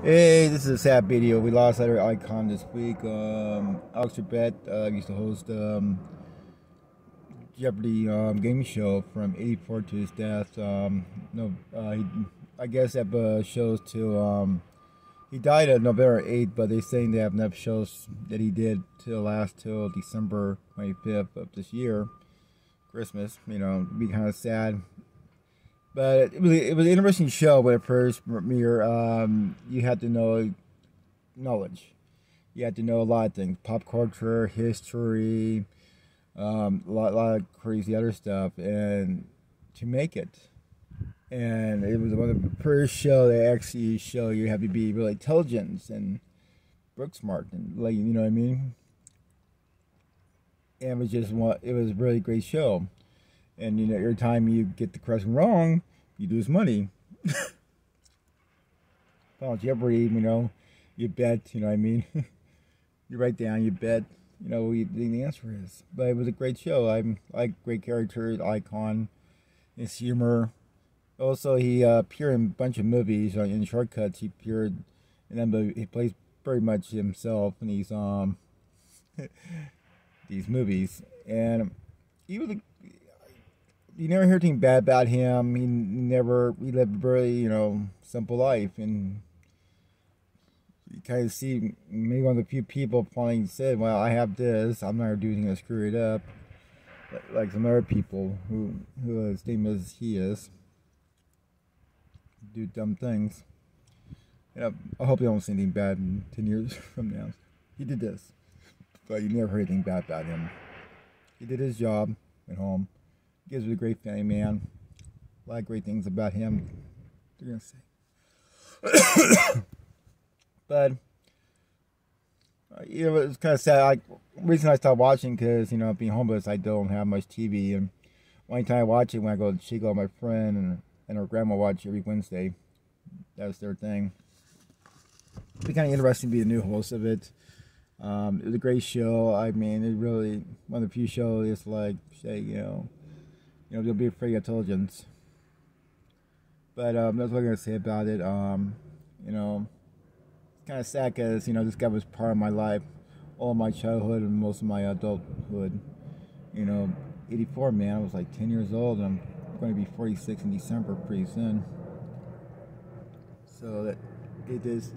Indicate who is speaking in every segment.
Speaker 1: Hey, this is a sad video. We lost our icon this week. Alex Trebek used to host Jeopardy game show from '84 to his death. No, I guess that shows till he died on November 8th, but they're saying they have enough shows that he did to last till December 25th of this year, Christmas. It'd be kind of sad. But it was an interesting show when it first premiered. You had to know knowledge. You had to know a lot of things: pop culture, history, lot of crazy other stuff, and to make it. And it was one of the first show that actually show you have to be really intelligent and book smart and you know what I mean. And it was a really great show. And every time you get the question wrong, you lose money. Well, Jeopardy, you bet, you know what I mean? You write down, you bet, what the answer is. But it was a great show. I like great characters, icon, his humor. Also, he appeared in a bunch of movies. In Shortcuts, he appeared in them, but he plays very much himself in these these movies. And he was you never hear anything bad about him. He lived a very, simple life. And you kind of see maybe one of the few people finally said, well, I have this, I'm not going to do anything to screw it up. Like some other people who as same as he is, do dumb things. I hope you don't see anything bad in 10 years from now. He did this, but you never heard anything bad about him. He did his job at home. Gives a great family man. A lot of great things about him. They're gonna say, but it's kind of sad. The reason I stopped watching because being homeless, I don't have much TV, and only time I watch it when I go to Chico, my friend and her grandma watch every Wednesday. That's their thing. It'd be kind of interesting to be a new host of it. It was a great show. I mean, it really one of the few shows it's like say you'll be afraid of intelligence. But that's what I'm going to say about it. It's kind of sad because, this guy was part of my life, all my childhood and most of my adulthood. 84, man, I was like 10 years old, and I'm going to be 46 in December pretty soon. So that it is,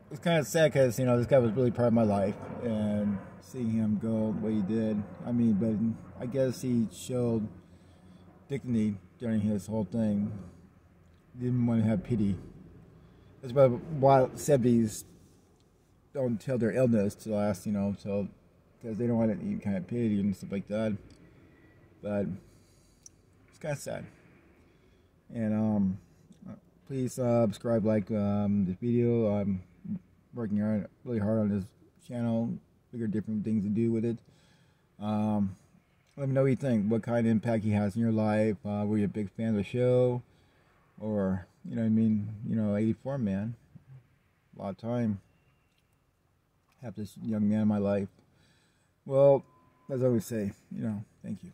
Speaker 1: it's kind of sad because, this guy was really part of my life, and seeing him go the way he did. I mean, but I guess he showed dignity during his whole thing. He didn't want to have pity. That's why 70s don't tell their illness to last, because they don't want any kind of pity and stuff like that. But it's kind of sad. And please subscribe, like this video. I'm working really hard on this channel. Figure different things to do with it. Let me know what you think. What kind of impact he has in your life. Were you a big fan of the show? Or, 84, man. A lot of time. Have this young man in my life. Well, as I always say, thank you.